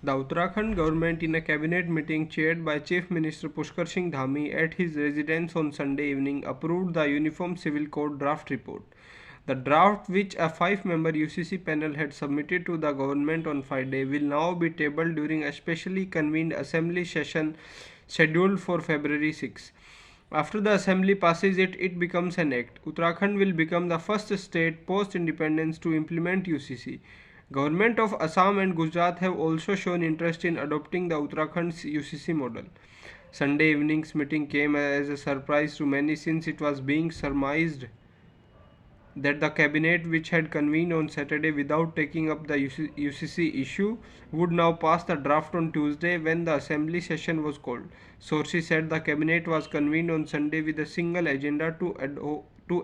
The Uttarakhand government, in a cabinet meeting chaired by Chief Minister Pushkar Singh Dhami at his residence on Sunday evening, approved the Uniform Civil Code draft report. The draft, which a five-member UCC panel had submitted to the government on Friday, will now be tabled during a specially convened assembly session scheduled for February 6. After the assembly passes it, it becomes an act. Uttarakhand will become the first state post-independence to implement UCC. Government of Assam and Gujarat have also shown interest in adopting the Uttarakhand's UCC model. Sunday evening's meeting came as a surprise to many since it was being surmised that the cabinet, which had convened on Saturday without taking up the UCC issue, would now pass the draft on Tuesday when the assembly session was called. Sources said the cabinet was convened on Sunday with a single agenda to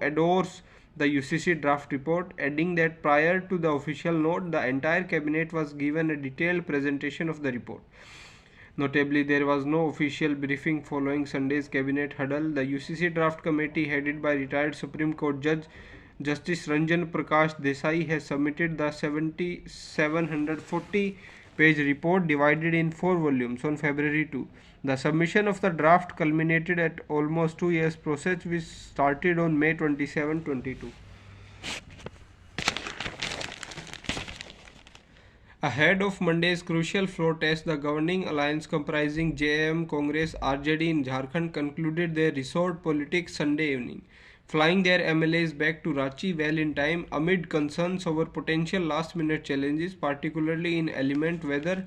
endorse the UCC draft report, adding that prior to the official note, the entire cabinet was given a detailed presentation of the report. Notably, there was no official briefing following Sunday's cabinet huddle. The UCC draft committee, headed by retired Supreme Court Judge Justice Ranjan Prakash Desai, has submitted the 740-page report divided in 4 volumes on February 2. The submission of the draft culminated at almost 2 years process, which started on May 27, 22. Ahead of Monday's crucial floor test, the governing alliance comprising JM, Congress, RJD in Jharkhand concluded their resort politics Sunday evening, flying their MLAs back to Ranchi well in time amid concerns over potential last-minute challenges, particularly in element weather.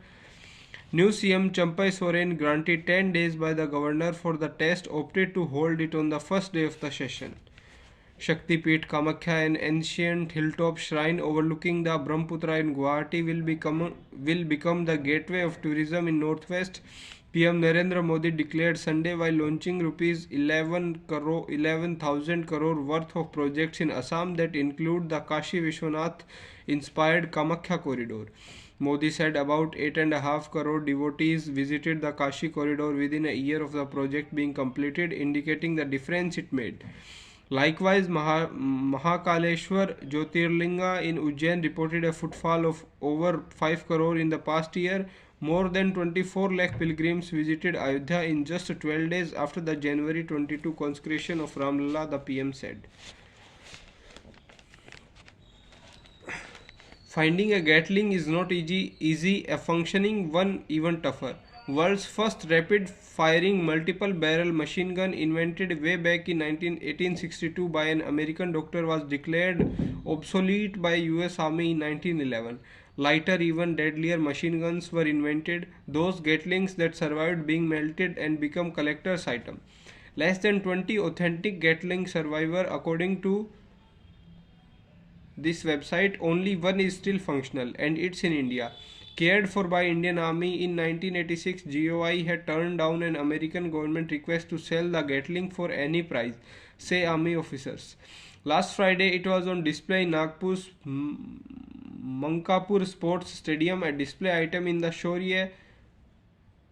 New CM Champai Soren, granted 10 days by the governor for the test, opted to hold it on the first day of the session. Shakti Peeth Kamakhya, an ancient hilltop shrine overlooking the Brahmaputra in Guwahati, will become the gateway of tourism in northwest. PM Narendra Modi declared Sunday while launching rupees 11,000 crore worth of projects in Assam that include the Kashi Vishwanath inspired Kamakhya corridor. Modi said about 8.5 crore devotees visited the Kashi corridor within a year of the project being completed, indicating the difference it made. Likewise, Mahakaleshwar Jyotirlinga in Ujjain reported a footfall of over 5 crore in the past year. More than 24 lakh pilgrims visited Ayodhya in just 12 days after the January 22 consecration of Ramlala, the PM said. Finding a Gatling is not easy, a functioning one even tougher. World's first rapid-firing multiple-barrel machine gun, invented way back in 1862 by an American doctor, was declared obsolete by US Army in 1911. Lighter, even deadlier machine guns were invented, those Gatlings that survived being melted and become collector's item. Less than 20 authentic Gatling survivor, according to this website. Only one is still functional, and it's in India. Cared for by Indian Army in 1986, GOI had turned down an American government request to sell the Gatling for any price, say Army officers. Last Friday, it was on display in Nagpur's Mankapur Sports Stadium, a display item in the Shaurya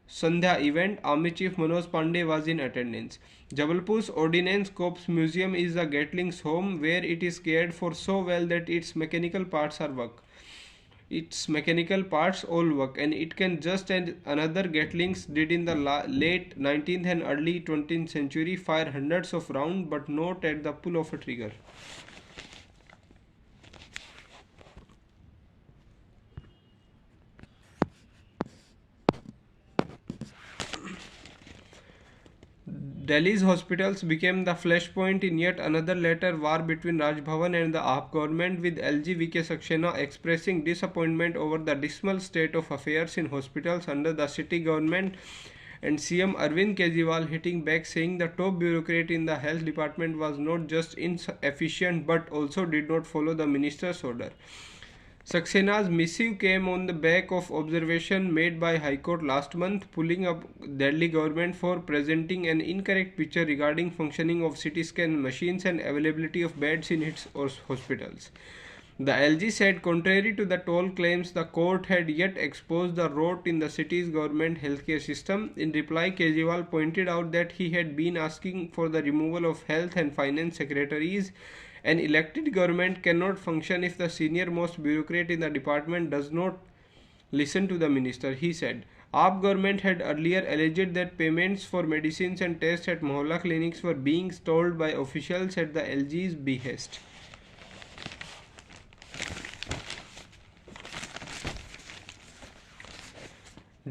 Sandhya event. Army Chief Manoj Pandey was in attendance. Jabalpur's Ordnance Corps Museum is the Gatling's home, where it is cared for so well that its mechanical parts all work, and it can just as another Gatlings did in the late 19th and early 20th century fire hundreds of rounds, but not at the pull of a trigger. Delhi's hospitals became the flashpoint in yet another later war between Raj Bhavan and the AAP government, with LG VK Saxena expressing disappointment over the dismal state of affairs in hospitals under the city government, and CM Arvind Kejriwal hitting back, saying the top bureaucrat in the health department was not just inefficient but also did not follow the minister's order. Saksena's missive came on the back of observation made by High Court last month, pulling up Delhi government for presenting an incorrect picture regarding functioning of CT scan machines and availability of beds in its hospitals. The LG said, contrary to the toll claims, the court had yet exposed the rot in the city's government healthcare system. In reply, Kejriwal pointed out that he had been asking for the removal of health and finance secretaries. An elected government cannot function if the senior most bureaucrat in the department does not listen to the minister. He said, AAP government had earlier alleged that payments for medicines and tests at Mohalla clinics were being stalled by officials at the LG's behest.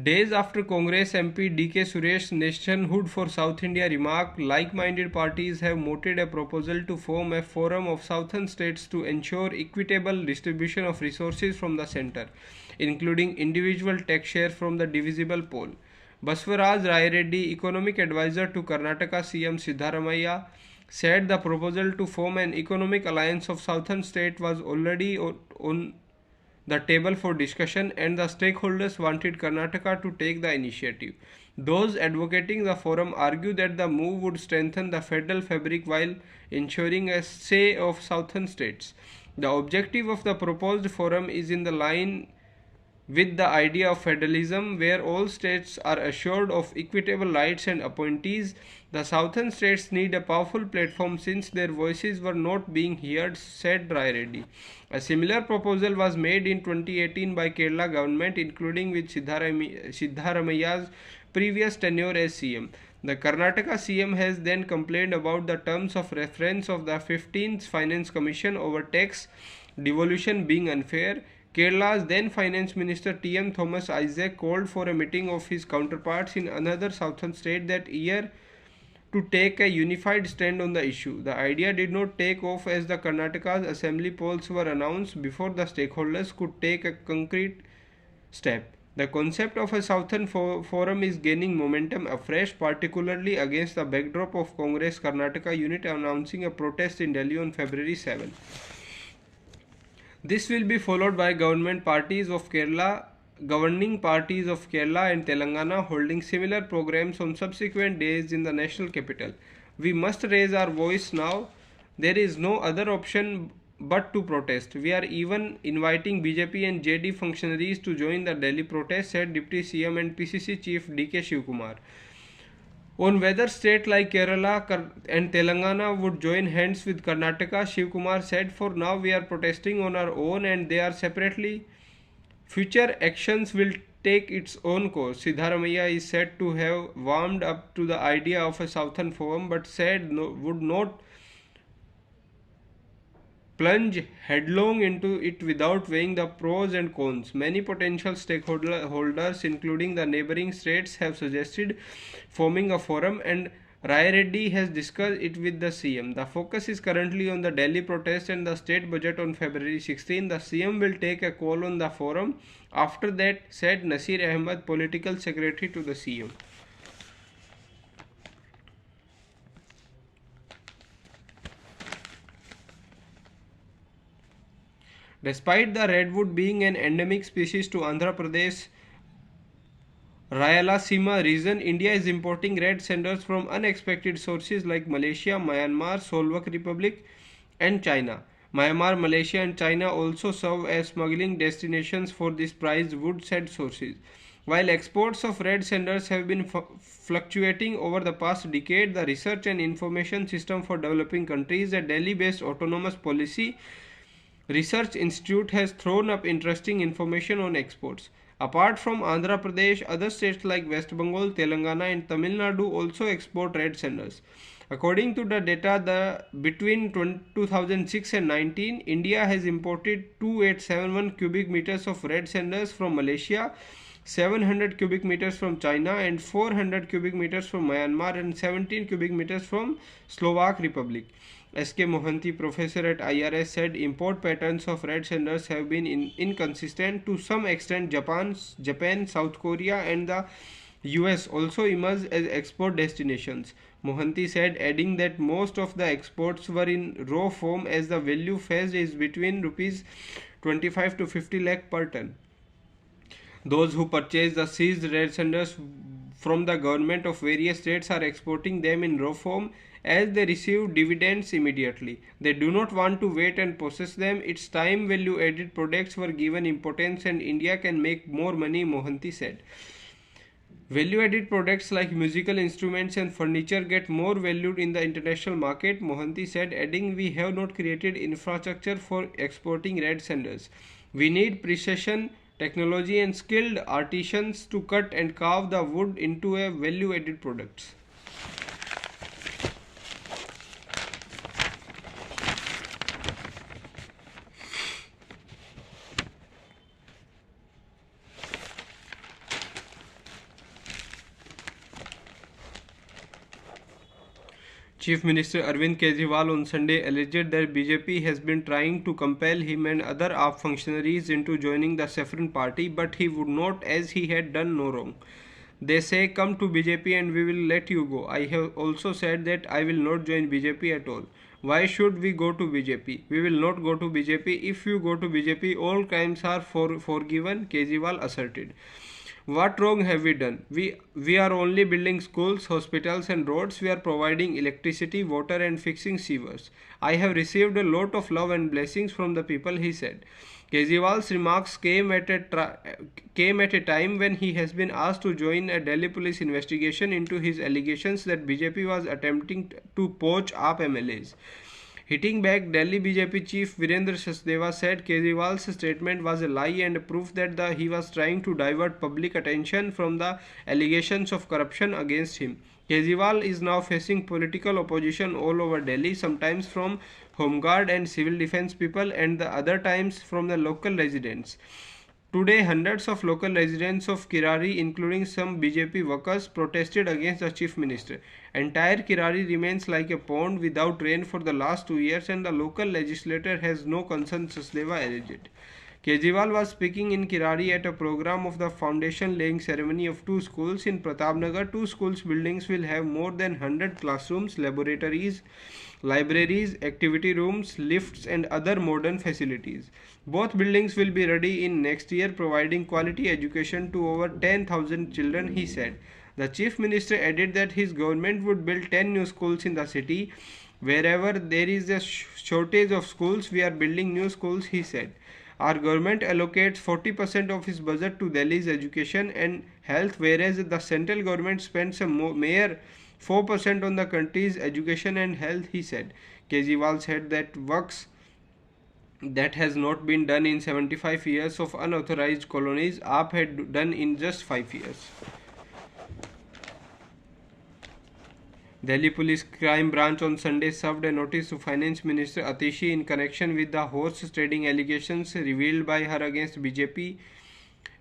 Days after Congress MP D.K. Suresh Nationhood for South India remarked, like-minded parties have mooted a proposal to form a forum of southern states to ensure equitable distribution of resources from the centre, including individual tax share from the divisible pool. Baswaraj Rai Reddy, economic advisor to Karnataka CM Siddharamaiah, said the proposal to form an economic alliance of southern states was already on the table for discussion, and the stakeholders wanted Karnataka to take the initiative. Those advocating the forum argue that the move would strengthen the federal fabric while ensuring a say of southern states. The objective of the proposed forum is in the line with the idea of federalism, where all states are assured of equitable rights and appointees. The southern states need a powerful platform since their voices were not being heard, said Rai Reddy. A similar proposal was made in 2018 by Kerala government, including with Siddharamaiah's previous tenure as CM. The Karnataka CM has then complained about the terms of reference of the 15th Finance Commission over tax devolution being unfair. Kerala's then Finance Minister T.M. Thomas Isaac called for a meeting of his counterparts in another southern state that year to take a unified stand on the issue. The idea did not take off as the Karnataka's assembly polls were announced before the stakeholders could take a concrete step. The concept of a southern forum is gaining momentum afresh, particularly against the backdrop of Congress Karnataka unit announcing a protest in Delhi on February 7. This will be followed by governing parties of Kerala and Telangana holding similar programs on subsequent days in the national capital. We must raise our voice now. There is no other option but to protest. We are even inviting BJP and JD functionaries to join the Delhi protest, said Deputy CM and PCC Chief D.K. Shivkumar. On whether states like Kerala and Telangana would join hands with Karnataka, Shivkumar said, for now we are protesting on our own and they are separately. Future actions will take its own course. Siddharamaiah is said to have warmed up to the idea of a southern forum but said would not plunge headlong into it without weighing the pros and cons. Many potential stakeholders, including the neighboring states, have suggested forming a forum, and Rai Reddy has discussed it with the CM. The focus is currently on the Delhi protest and the state budget on February 16. The CM will take a call on the forum after that, said Nasir Ahmed, political secretary to the CM. Despite the redwood being an endemic species to Andhra Pradesh, Rayalaseema region, India is importing red sanders from unexpected sources like Malaysia, Myanmar, Slovak Republic and China. Myanmar, Malaysia and China also serve as smuggling destinations for this prized wood, said sources. While exports of red sanders have been fluctuating over the past decade, the Research and Information System for Developing Countries, a Delhi-based autonomous policy research institute, has thrown up interesting information on exports. Apart from Andhra Pradesh, other states like West Bengal, Telangana and Tamil Nadu also export red sanders. According to the data, between 2006 and 19, India has imported 2871 cubic meters of red sanders from Malaysia, 700 cubic meters from China and 400 cubic meters from Myanmar and 17 cubic meters from Slovak Republic. S.K. Mohanty, professor at IRS, said import patterns of red sanders have been inconsistent. To some extent, Japan, South Korea and the US also emerged as export destinations. Mohanty said, adding that most of the exports were in raw form as the value fetched is between rupees 25 to 50 lakh per ton. Those who purchase the seized red sanders from the government of various states are exporting them in raw form as they receive dividends immediately. They do not want to wait and process them. Its time value added products were given importance and India can make more money, Mohanty said. Value added products like musical instruments and furniture get more valued in the international market, Mohanty said, adding, we have not created infrastructure for exporting red sanders. We need precision technology and skilled artisans to cut and carve the wood into a value-added products. Chief Minister Arvind Kejriwal on Sunday alleged that BJP has been trying to compel him and other AAP functionaries into joining the Saffron party, but he would not, as he had done no wrong. They say, "Come to BJP and we will let you go. I have also said that I will not join BJP at all. Why should we go to BJP? We will not go to BJP. If you go to BJP, all crimes are forgiven," Kejriwal asserted. "What wrong have we done? We are only building schools, hospitals and roads. We are providing electricity, water and fixing sewers. I have received a lot of love and blessings from the people," he said. Kejriwal's remarks came at a time when he has been asked to join a Delhi police investigation into his allegations that BJP was attempting to poach AAP MLAs. Hitting back, Delhi BJP chief Virendra Sachdeva said Kejriwal's statement was a lie and proof that he was trying to divert public attention from the allegations of corruption against him. Kejriwal is now facing political opposition all over Delhi, sometimes from Home Guard and civil defense people and the other times from the local residents. Today, hundreds of local residents of Kirari, including some BJP workers, protested against the chief minister. Entire Kirari remains like a pond without rain for the last 2 years and the local legislator has no concern, Sachdeva alleged. Kejriwal was speaking in Kirari at a program of the foundation laying ceremony of 2 schools in Pratapnagar. 2 schools buildings will have more than 100 classrooms, laboratories, libraries, activity rooms, lifts and other modern facilities. Both buildings will be ready in next year, providing quality education to over 10,000 children, he said. The chief minister added that his government would build 10 new schools in the city. Wherever there is a shortage of schools, we are building new schools, he said. Our government allocates 40% of its budget to Delhi's education and health, whereas the central government spends a mere 4% on the country's education and health, he said. Kejriwal said that works that has not been done in 75 years of unauthorized colonies, AAP had done in just 5 years. Delhi Police Crime Branch on Sunday served a notice to Finance Minister Atishi in connection with the horse trading allegations revealed by her against BJP.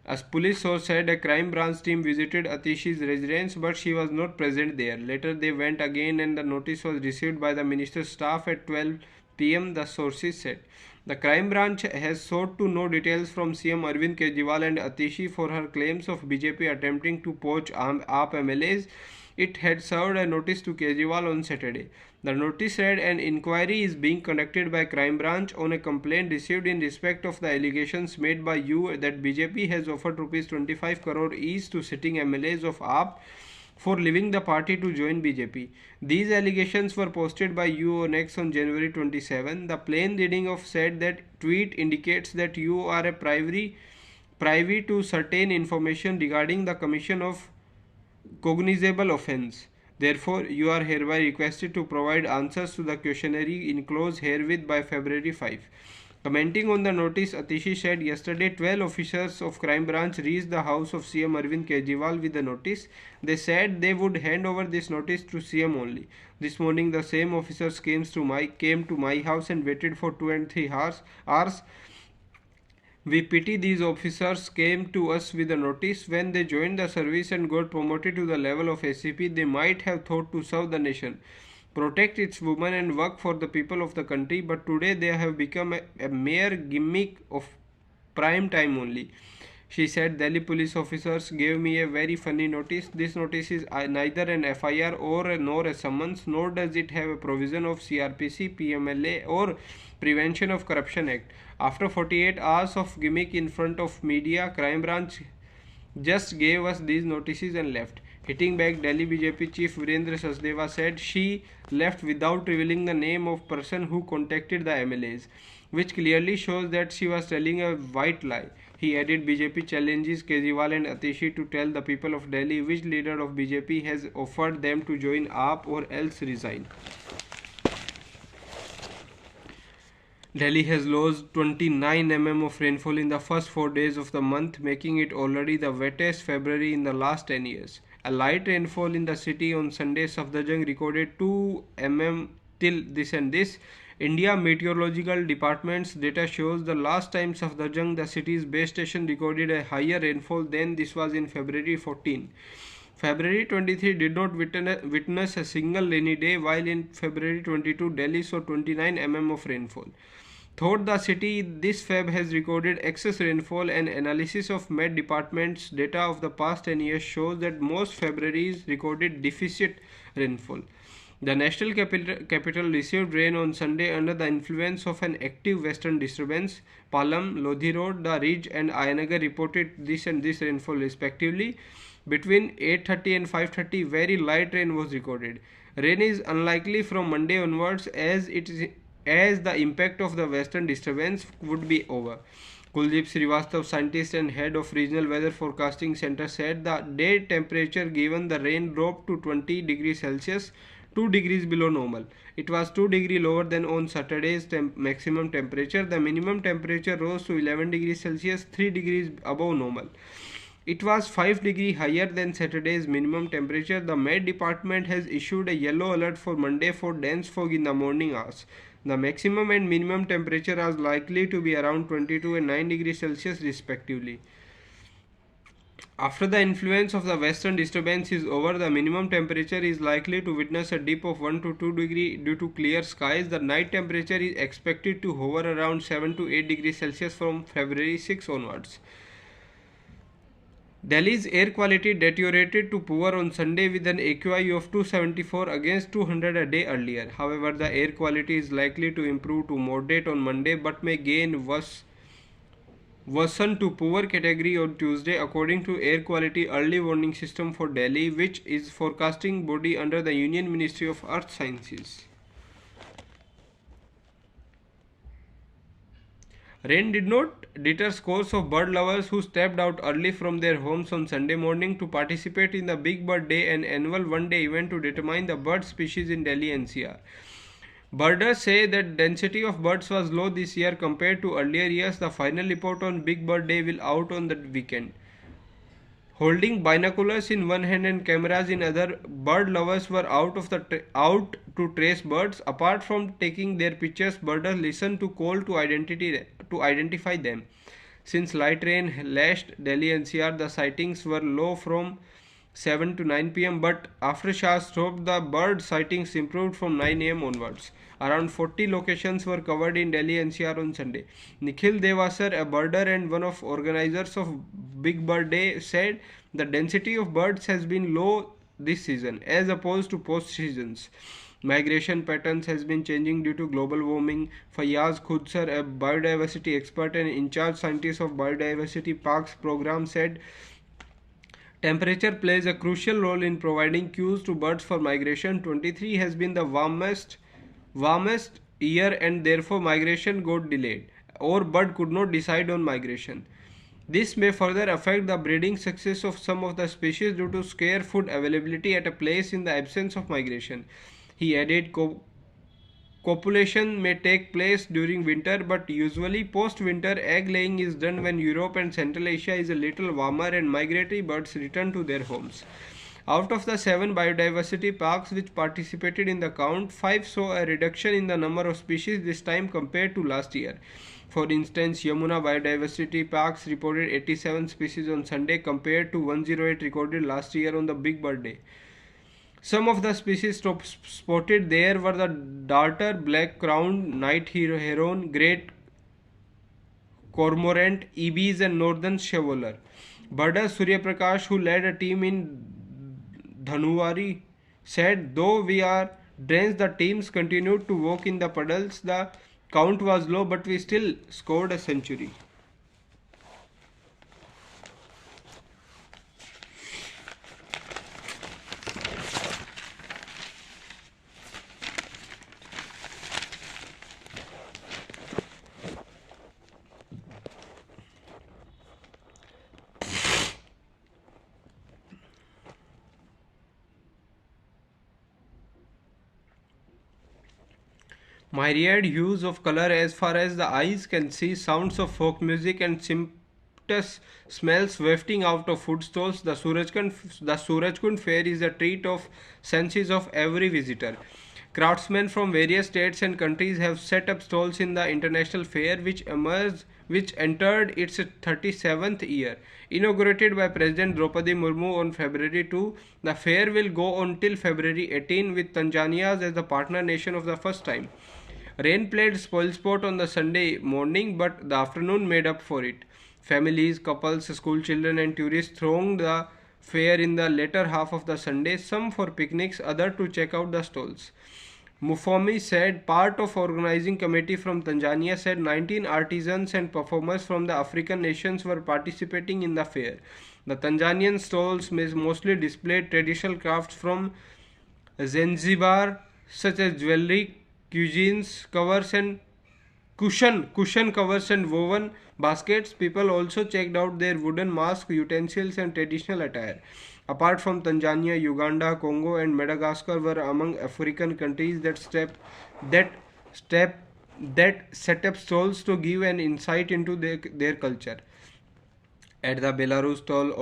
As police source said, a crime branch team visited Atishi's residence, but she was not present there. Later, they went again and the notice was received by the minister's staff at 12 p.m., the sources said. The crime branch has sought to know details from CM Arvind Kejriwal and Atishi for her claims of BJP attempting to poach AAP MLAs. It had served a notice to Kejriwal on Saturday. The notice read, "An inquiry is being conducted by Crime Branch on a complaint received in respect of the allegations made by you that BJP has offered Rs 25 crore each to sitting MLAs of AAP for leaving the party to join BJP. These allegations were posted by you on X on January 27. The plain reading of said that tweet indicates that you are a privy to certain information regarding the commission of cognizable offence. Therefore, you are hereby requested to provide answers to the questionnaire enclosed herewith by February 5. Commenting on the notice, Atishi said yesterday 12 officers of Crime Branch reached the house of CM Arvind Kejriwal with the notice. They said they would hand over this notice to CM only. This morning, the same officers came to my house and waited for 2 and 3 hours. We pity these officers came to us with a notice. When they joined the service and got promoted to the level of ACP, they might have thought to serve the nation, protect its women and work for the people of the country, but today they have become a mere gimmick of prime time only. She said, Delhi police officers gave me a very funny notice. This notice is neither an FIR nor a summons, nor does it have a provision of CRPC, PMLA or Prevention of Corruption Act. After 48 hours of gimmick in front of media, Crime Branch just gave us these notices and left. Hitting back, Delhi BJP chief Virendra Sachdeva said she left without revealing the name of person who contacted the MLAs, which clearly shows that she was telling a white lie. He added, BJP challenges Kejriwal and Atishi to tell the people of Delhi which leader of BJP has offered them to join AAP or else resign. Delhi has lost 29 mm of rainfall in the first 4 days of the month, making it already the wettest February in the last 10 years. A light rainfall in the city on Sunday, Safdarjung recorded 2 mm till this and this. India Meteorological Department's data shows the last time Safdarjung, the city's base station, recorded a higher rainfall than this was in February 14. February 23 did not witness a single rainy day, while in February 22 Delhi saw 29 mm of rainfall. Thought the city this Feb has recorded excess rainfall, and analysis of Met Department's data of the past 10 years shows that most Februaries recorded deficit rainfall. The national capital received rain on Sunday under the influence of an active western disturbance. Palam, Lodhi Road, the Ridge and Ayanagar reported this and this rainfall respectively. Between 8:30 and 5:30 very light rain was recorded. Rain is unlikely from Monday onwards as the impact of the western disturbance would be over. Kuljit Srivastav, scientist and head of Regional Weather Forecasting Center, said the day temperature given the rain dropped to 20 degrees Celsius, 2 degrees below normal. It was 2 degrees lower than on Saturday's maximum temperature. The minimum temperature rose to 11 degrees Celsius, 3 degrees above normal. It was 5 degrees higher than Saturday's minimum temperature. The Met Department has issued a yellow alert for Monday for dense fog in the morning hours. The maximum and minimum temperature are likely to be around 22 and 9 degrees Celsius respectively. After the influence of the western disturbance is over, the minimum temperature is likely to witness a dip of 1 to 2 degrees due to clear skies. The night temperature is expected to hover around 7 to 8 degrees Celsius from February 6 onwards. Delhi's air quality deteriorated to poor on Sunday with an AQI of 274 against 200 a day earlier. However, the air quality is likely to improve to moderate on Monday but may gain worsen to poor category on Tuesday, according to Air Quality Early Warning System for Delhi, which is forecasting body under the Union Ministry of Earth Sciences. Rain did not deter scores of bird lovers who stepped out early from their homes on Sunday morning to participate in the Big Bird Day, an annual one-day event to determine the bird species in Delhi NCR. Birders say that density of birds was low this year compared to earlier years. The final report on Big Bird Day will out on the weekend. Holding binoculars in one hand and cameras in other, bird lovers were out to trace birds. Apart from taking their pictures, birders listened to call to identify them. Since light rain lashed Delhi NCR, the sightings were low from 7 to 9 pm, but after showers stopped, the bird sightings improved from 9 am onwards. Around 40 locations were covered in Delhi NCR on Sunday. Nikhil Devasar, a birder and one of organizers of Big Bird Day, said the density of birds has been low this season as opposed to post seasons. Migration patterns has been changing due to global warming. Fayaz Khudsar, a biodiversity expert and in-charge scientist of Biodiversity Parks program, said temperature plays a crucial role in providing cues to birds for migration. 23 has been the warmest year and therefore migration got delayed or bird could not decide on migration. This may further affect the breeding success of some of the species due to scarce food availability at a place in the absence of migration. He added copulation may take place during winter, but usually post-winter egg laying is done when Europe and Central Asia is a little warmer and migratory birds return to their homes. Out of the 7 biodiversity parks which participated in the count, 5 saw a reduction in the number of species this time compared to last year. For instance, Yamuna Biodiversity Parks reported 87 species on Sunday compared to 108 recorded last year on the Big Bird Day. Some of the species spotted there were the darter black-crowned night heron, great cormorant, ibis and northern shoveler. Birder Surya Prakash, who led a team in Dhanuwari, said, though we are drenched, the teams continued to walk in the puddles. The count was low, but we still scored a century. Myriad hues of color as far as the eyes can see, sounds of folk music and sumptuous smells wafting out of food stalls. The Surajkund fair is a treat of senses of every visitor. Craftsmen from various states and countries have set up stalls in the international fair, which entered its 37th year. Inaugurated by President Draupadi Murmu on February 2, the fair will go on till February 18 with Tanzania as the partner nation of the first time. Rain played spoilsport on the Sunday morning, but the afternoon made up for it. Families, couples, school children, and tourists thronged the fair in the later half of the Sunday, some for picnics, others to check out the stalls. Mufomi said part of organizing committee from Tanzania said 19 artisans and performers from the African nations were participating in the fair. The Tanzanian stalls mostly displayed traditional crafts from Zanzibar such as jewelry, cuisines, covers and cushion covers and woven baskets. People also checked out their wooden masks, utensils and traditional attire. Apart from Tanzania, Uganda, Congo and Madagascar were among African countries that step that set up stalls to give an insight into their culture. At the Belarus stall,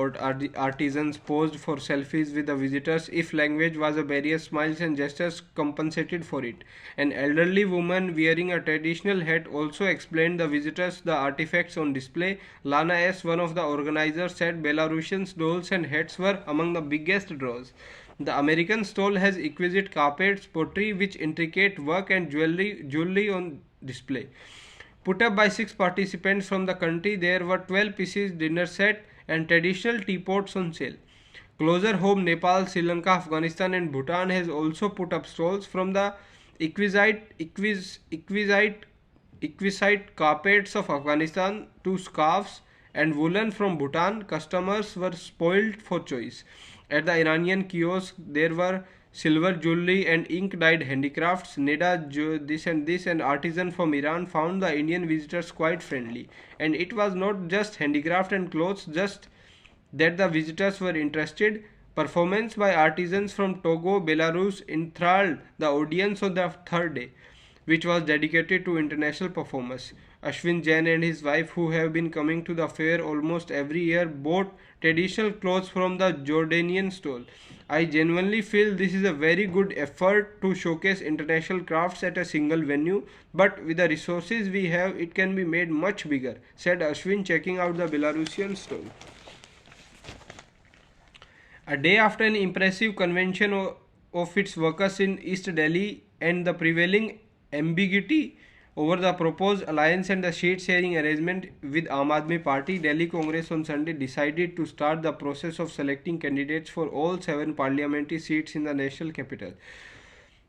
artisans posed for selfies with the visitors. If language was a barrier, smiles and gestures compensated for it. An elderly woman wearing a traditional hat also explained the visitors the artifacts on display. Lana S., one of the organizers, said Belarusian dolls and hats were among the biggest draws. The American stall has exquisite carpets, pottery, which intricate work and jewelry on display. Put up by 6 participants from the country, there were 12 pieces dinner set and traditional teapots on sale. Closer home, Nepal, Sri Lanka, Afghanistan and Bhutan has also put up stalls. From the exquisite carpets of Afghanistan to scarves and woolen from Bhutan, customers were spoiled for choice. At the Iranian kiosk, there were silver jewelry and ink dyed handicrafts. Neda, this and artisan from Iran found the Indian visitors quite friendly. And it was not just handicraft and clothes, just that the visitors were interested. Performance by artisans from Togo, Belarus enthralled the audience on the third day, which was dedicated to international performers. Ashwin Jain and his wife, who have been coming to the fair almost every year, bought traditional clothes from the Jordanian stall. I genuinely feel this is a very good effort to showcase international crafts at a single venue, but with the resources we have, it can be made much bigger, said Ashwin, checking out the Belarusian stall. A day after an impressive convention of its workers in East Delhi and the prevailing ambiguity over the proposed alliance and the seat sharing arrangement with Aam Aadmi Party, Delhi Congress on Sunday decided to start the process of selecting candidates for all 7 parliamentary seats in the national capital.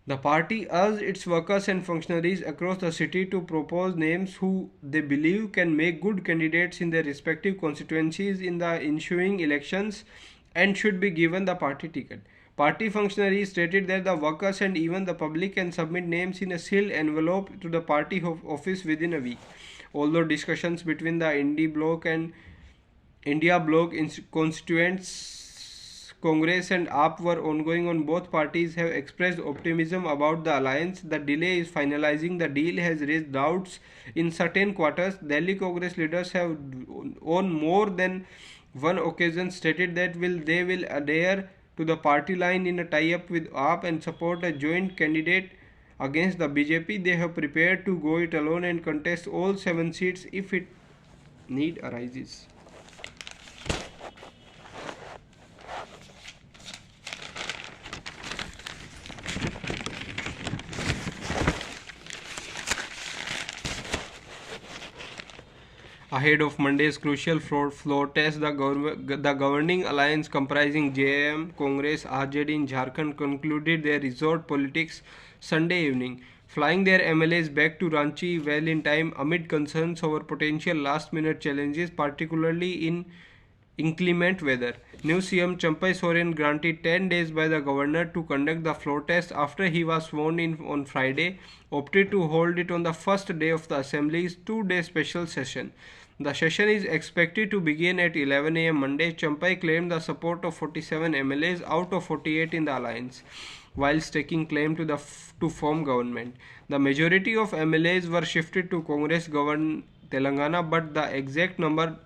The party urged its workers and functionaries across the city to propose names who they believe can make good candidates in their respective constituencies in the ensuing elections and should be given the party ticket. Party functionaries stated that the workers and even the public can submit names in a sealed envelope to the party office within a week. Although discussions between the India Bloc Constituents Congress and AAP were ongoing on, both parties have expressed optimism about the alliance. The delay in finalizing the deal has raised doubts in certain quarters. Delhi Congress leaders have on more than one occasion stated that they will adhere to the party line in a tie-up with AAP and support a joint candidate against the BJP. They have prepared to go it alone and contest all 7 seats if it need arises. Ahead of Monday's crucial floor test, the governing alliance comprising JM, Congress, RJD in Jharkhand concluded their resort politics Sunday evening, flying their MLAs back to Ranchi well in time amid concerns over potential last-minute challenges, particularly in inclement weather. New CM Champai Soren, granted 10 days by the governor to conduct the floor test after he was sworn in on Friday, opted to hold it on the first day of the Assembly's 2-day special session. The session is expected to begin at 11 a.m. Monday. Champai claimed the support of 47 MLAs out of 48 in the alliance, while staking claim to form government. The majority of MLAs were shifted to Congress governed Telangana, but the exact number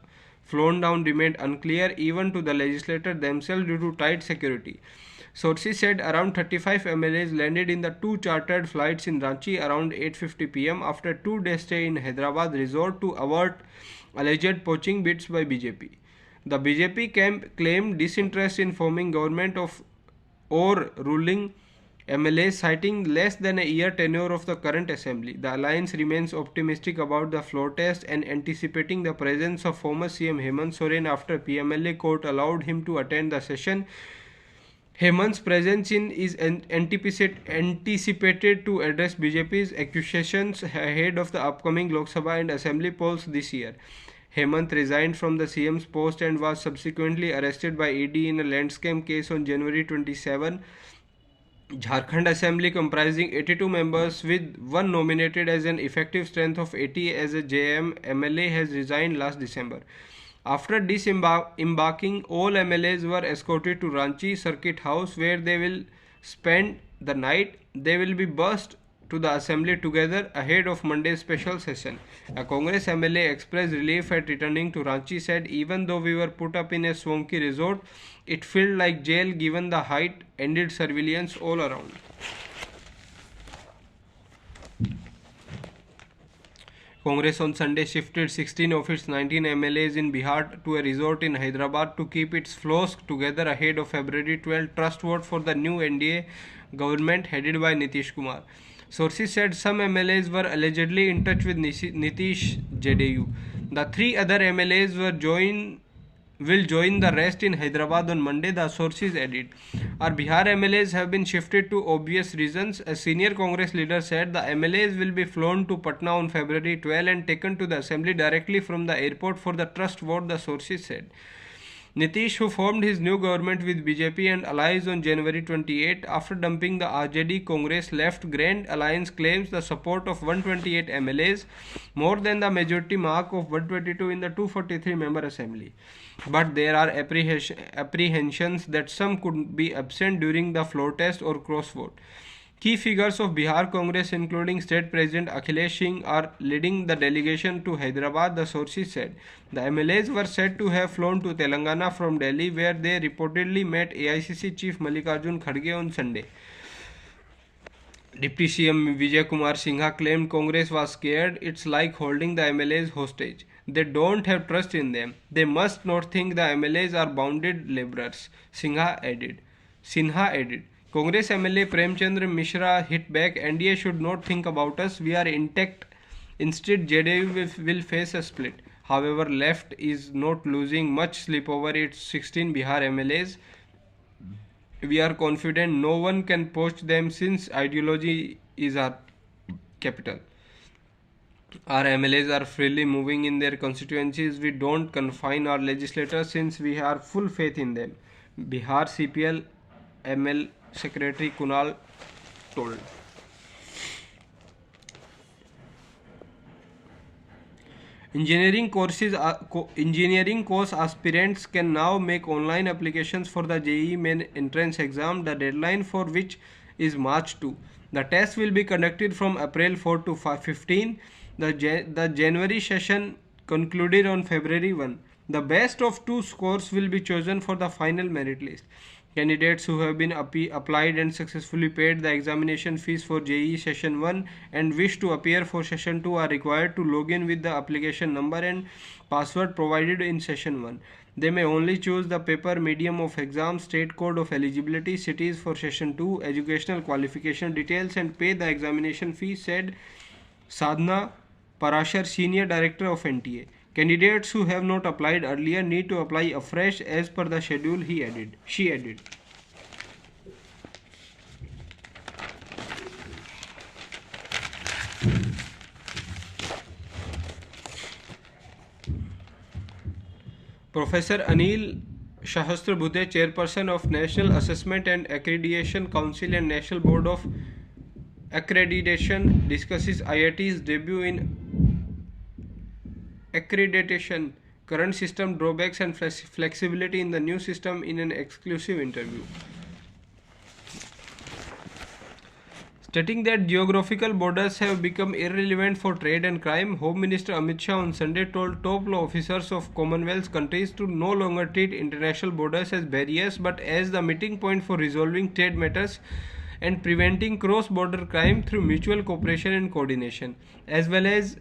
flown down remained unclear even to the legislature themselves due to tight security. Sources said around 35 MLAs landed in the two chartered flights in Ranchi around 8:50 p.m. after a 2-day stay in Hyderabad resort to avert alleged poaching bids by BJP. The BJP camp claimed disinterest in forming government of or ruling MLAs, citing less than a year tenure of the current assembly. The alliance remains optimistic about the floor test and anticipating the presence of former CM Hemant Soren after PMLA court allowed him to attend the session. Hemant's presence is anticipated to address BJP's accusations ahead of the upcoming Lok Sabha and Assembly polls this year. Hemant resigned from the CM's post and was subsequently arrested by ED in a land scam case on January 27. Jharkhand Assembly, comprising 82 members with one nominated as an effective strength of 80 as a JM MLA, has resigned last December. After disembarking, all MLAs were escorted to Ranchi Circuit House, where they will spend the night. They will be bussed to the assembly together ahead of Monday's special session. A Congress MLA expressed relief at returning to Ranchi, said, "Even though we were put up in a swanky resort, it felt like jail given the height-ended surveillance all around." Congress on Sunday shifted 16 of its 19 MLAs in Bihar to a resort in Hyderabad to keep its flows together ahead of February 12 trust vote for the new NDA government headed by Nitish Kumar. Sources said some MLAs were allegedly in touch with Nitish JDU. The three other MLAs will join the rest in Hyderabad on Monday, the sources added. Our Bihar MLAs have been shifted to obvious reasons. A senior Congress leader said the MLAs will be flown to Patna on February 12 and taken to the assembly directly from the airport for the trust vote, the sources said. Nitish, who formed his new government with BJP and allies on January 28 after dumping the RJD Congress left Grand Alliance, claims the support of 128 MLAs, more than the majority mark of 122 in the 243-member assembly. But there are apprehensions that some could be absent during the floor test or cross vote. Key figures of Bihar Congress, including State President Akhilesh Singh, are leading the delegation to Hyderabad, the sources said. The MLAs were said to have flown to Telangana from Delhi, where they reportedly met AICC Chief Mallikarjun Kharge on Sunday. Deputy CM Vijay Kumar Singha claimed Congress was scared. It's like holding the MLAs hostage. They don't have trust in them. They must not think the MLAs are bounded laborers, Sinha added. Congress MLA Premchandra Mishra hit back, "NDA should not think about us. We are intact. Instead, JDU will face a split." However, left is not losing much sleep over its 16 Bihar MLAs. "We are confident no one can poach them since ideology is our capital. Our MLAs are freely moving in their constituencies. We don't confine our legislators since we have full faith in them," Bihar CPL ML Secretary Kunal told. Engineering course aspirants can now make online applications for the JEE Main entrance exam, the deadline for which is March 2. The test will be conducted from April 4 to 15. The January session concluded on February 1. The best of two scores will be chosen for the final merit list. Candidates who have been applied and successfully paid the examination fees for JEE Session 1 and wish to appear for Session 2 are required to log in with the application number and password provided in Session 1. They may only choose the paper medium of exam, state code of eligibility, cities for Session 2, educational qualification details, and pay the examination fee, said Sadhna Parashar, Senior Director of NTA. Candidates who have not applied earlier need to apply afresh as per the schedule, she added. Professor Anil Shahasrabudhe, Chairperson of National Assessment and Accreditation Council and National Board of Accreditation, discusses IIT's debut in accreditation, current system drawbacks and flexibility in the new system in an exclusive interview. Stating that geographical borders have become irrelevant for trade and crime, Home Minister Amit Shah on Sunday told top law officers of Commonwealth countries to no longer treat international borders as barriers but as the meeting point for resolving trade matters and preventing cross-border crime through mutual cooperation and coordination, as well as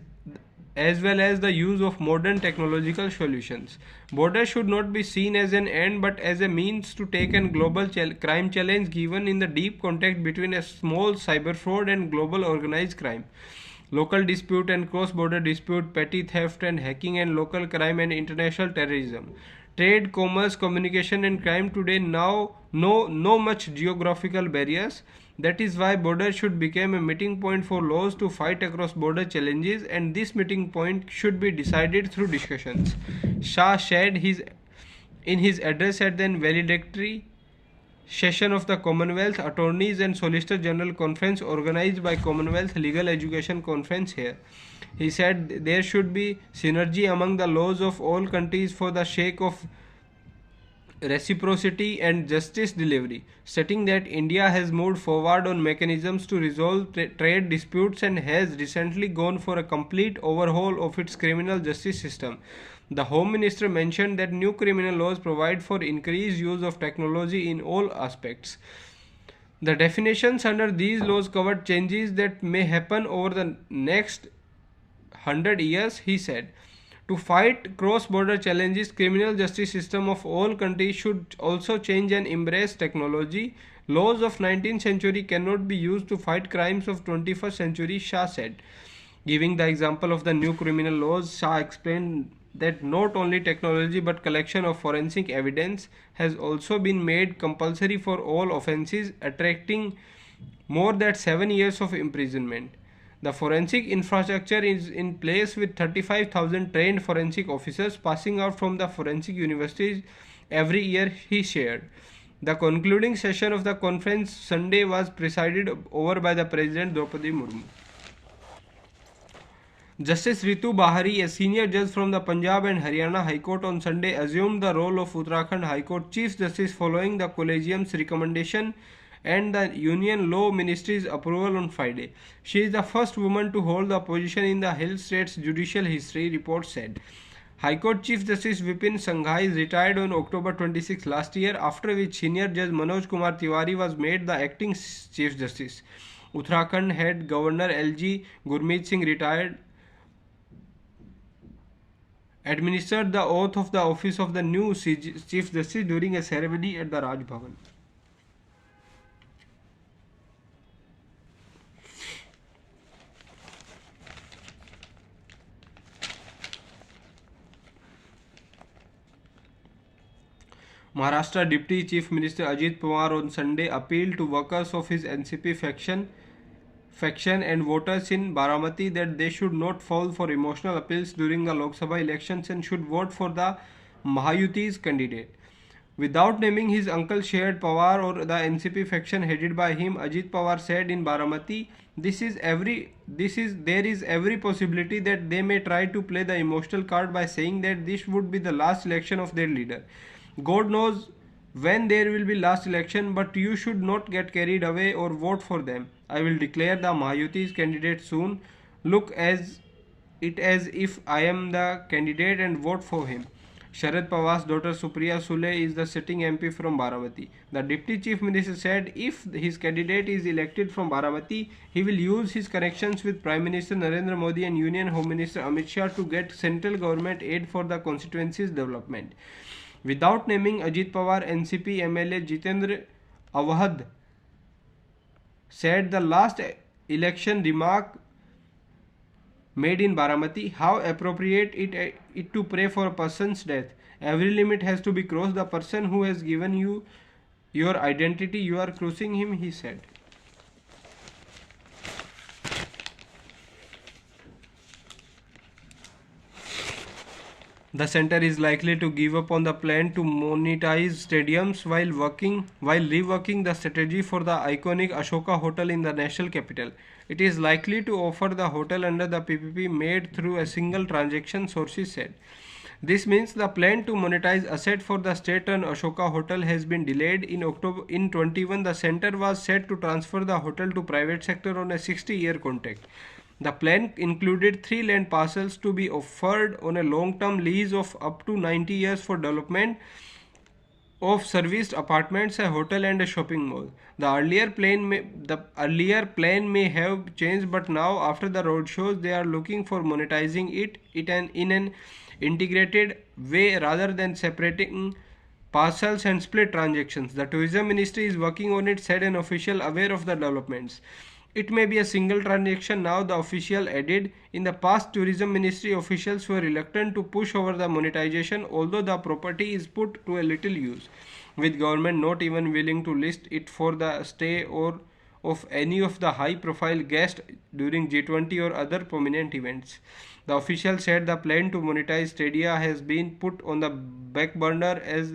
the use of modern technological solutions. Borders should not be seen as an end but as a means to take a global crime challenge given in the deep contact between a small cyber fraud and global organized crime. Local dispute and cross-border dispute, petty theft and hacking and local crime and international terrorism. Trade, commerce, communication and crime today now know no much geographical barriers. That is why borders should become a meeting point for laws to fight across border challenges, and this meeting point should be decided through discussions. Shah said in his address at the valedictory session of the Commonwealth Attorneys and Solicitor General Conference organized by Commonwealth Legal Education Conference here. He said there should be synergy among the laws of all countries for the sake of reciprocity and justice delivery, stating that India has moved forward on mechanisms to resolve trade disputes and has recently gone for a complete overhaul of its criminal justice system. The Home Minister mentioned that new criminal laws provide for increased use of technology in all aspects. The definitions under these laws covered changes that may happen over the next 100 years, he said. To fight cross-border challenges, criminal justice system of all countries should also change and embrace technology. Laws of 19th century cannot be used to fight crimes of 21st century, Shah said. Giving the example of the new criminal laws, Shah explained that not only technology but collection of forensic evidence has also been made compulsory for all offences, attracting more than 7 years of imprisonment. The forensic infrastructure is in place with 35,000 trained forensic officers passing out from the forensic universities every year, he shared. The concluding session of the conference Sunday was presided over by the President Draupadi Murmu. Justice Ritu Bahari, a senior judge from the Punjab and Haryana High Court on Sunday, assumed the role of Uttarakhand High Court Chief Justice following the Collegium's recommendation and the Union Law Ministry's approval on Friday. She is the first woman to hold the position in the Hill State's judicial history, report said. High Court Chief Justice Vipin Sanghai retired on October 26 last year, after which Senior Judge Manoj Kumar Tiwari was made the acting Chief Justice. Uttarakhand head Governor LG Gurmeet Singh retired administered the oath of the office of the new Chief Justice during a ceremony at the Raj Bhavan. Maharashtra Deputy Chief Minister Ajit Pawar on Sunday appealed to workers of his NCP faction and voters in Baramati that they should not fall for emotional appeals during the Lok Sabha elections and should vote for the Mahayuti's candidate. Without naming his uncle Sharad Pawar or the NCP faction headed by him, Ajit Pawar said in Baramati, there is every possibility that they may try to play the emotional card by saying that this would be the last election of their leader. God knows when there will be last election, but you should not get carried away or vote for them. I will declare the Mahayuti's candidate soon. Look as if I am the candidate and vote for him. Sharad Pawar's daughter Supriya Sule is the sitting MP from Baramati. The Deputy Chief Minister said if his candidate is elected from Baramati, he will use his connections with Prime Minister Narendra Modi and Union Home Minister Amit Shah to get central government aid for the constituency's development. Without naming Ajit Pawar, NCP MLA Jitendra Avahad said the last election remark made in Baramati, how appropriate it to pray for a person's death. Every limit has to be crossed. The person who has given you your identity, you are crossing him, he said. The center is likely to give up on the plan to monetize stadiums while reworking the strategy for the iconic Ashoka Hotel in the national capital. It is likely to offer the hotel under the PPP made through a single transaction, sources said. This means the plan to monetize asset for the state-run Ashoka Hotel has been delayed. In October in 21, the center was set to transfer the hotel to private sector on a 60-year contract. The plan included three land parcels to be offered on a long-term lease of up to 90 years for development of serviced apartments, a hotel, and a shopping mall. The earlier plan may have changed, but now after the roadshows, they are looking for monetizing in an integrated way rather than separating parcels and split transactions. The tourism ministry is working on it, said an official aware of the developments. It may be a single transaction now, the official added. In the past, tourism ministry officials were reluctant to push over the monetization, although the property is put to a little use, with government not even willing to list it for the stay or of any of the high profile guests during G20 or other prominent events. The official said the plan to monetize Stadia has been put on the back burner as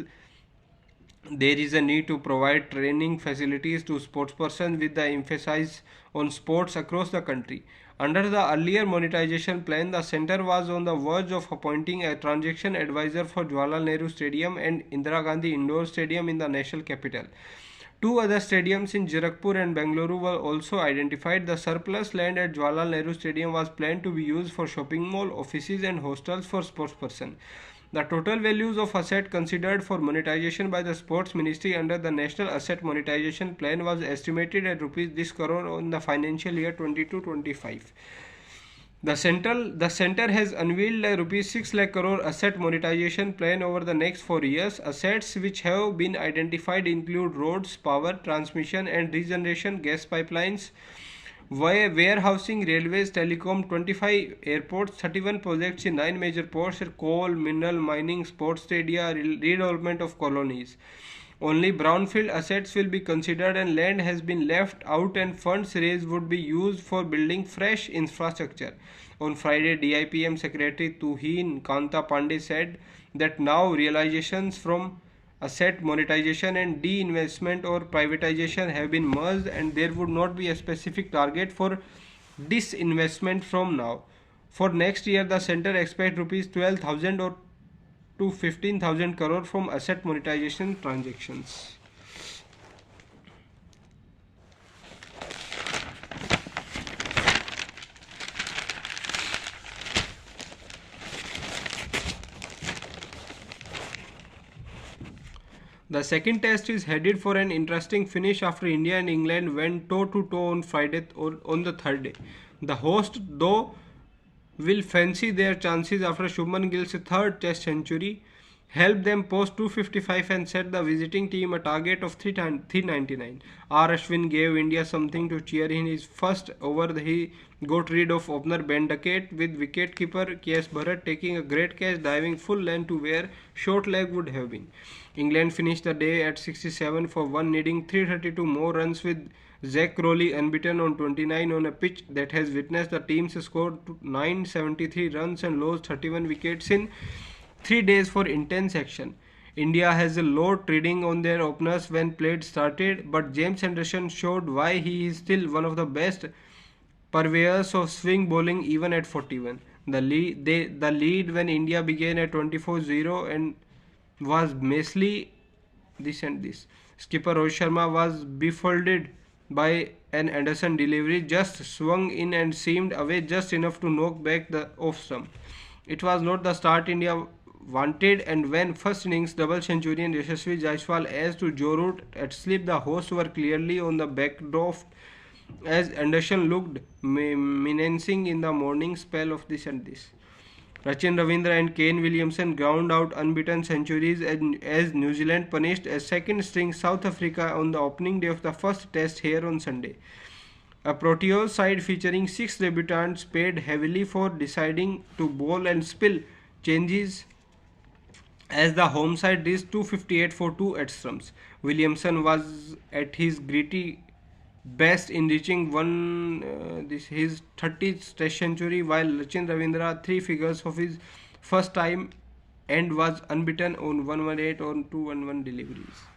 there is a need to provide training facilities to sportspersons with the emphasis on sports across the country. Under the earlier monetization plan, the center was on the verge of appointing a transaction advisor for Jawaharlal Nehru Stadium and Indira Gandhi Indoor Stadium in the national capital. Two other stadiums in Jarakpur and Bengaluru were also identified. The surplus land at Jawaharlal Nehru Stadium was planned to be used for shopping mall, offices and hostels for sportspersons. The total values of asset considered for monetization by the Sports Ministry under the National Asset Monetization Plan was estimated at rupees this crore in the financial year 22-25. The center has unveiled a rupees 6 lakh crore asset monetization plan over the next 4 years. Assets which have been identified include roads, power, transmission and regeneration, gas pipelines, warehousing, railways, telecom, 25 airports, 31 projects in 9 major ports, coal, mineral, mining, sports stadia, redevelopment of colonies. Only brownfield assets will be considered and land has been left out, and funds raised would be used for building fresh infrastructure. On Friday, DIPM Secretary Tuhin Kanta Pandey said that now realizations from asset monetization and de-investment or privatization have been merged, and there would not be a specific target for disinvestment from now. For next year, the center expects rupees 12,000 or to 15,000 crore from asset monetization transactions. The second test is headed for an interesting finish after India and England went toe to toe on Friday or on the third day. The host, though, will fancy their chances after Shubman Gill's third test century helped them post 255 and set the visiting team a target of 399. R. Ashwin gave India something to cheer in his first over. He got rid of opener Ben Duckett with wicketkeeper K.S. Bharat taking a great catch diving full length to where short leg would have been. England finished the day at 67 for 1, needing 332 more runs with Zach Crowley unbeaten on 29 on a pitch that has witnessed the teams score 973 runs and lose 31 wickets in 3 days for intense action. India has a low trading on their openers when play started, but James Anderson showed why he is still one of the best purveyors of swing bowling even at 41. The lead when India began at 24-0 and was Mesley this and this. Skipper Rohit Sharma was befuddled by an Anderson delivery, just swung in and seemed away just enough to knock back the off stump. It was not the start India wanted, and when first innings double centurion Yashasvi Jaiswal as to Joe Root at slip, the hosts were clearly on the backdraft as Anderson looked menacing in the morning spell of this and this. Sachin Ravindra and Kane Williamson ground out unbeaten centuries as New Zealand punished a second-string South Africa on the opening day of the first test here on Sunday. A Proteos side featuring 6 debutants paid heavily for deciding to bowl and spill changes as the home side reached 258 for 2 at stumps. Williamson was at his gritty best in reaching his 30th test century, while Sachin Ravindra 3 figures of his first time and was unbeaten on 118 on 211 deliveries.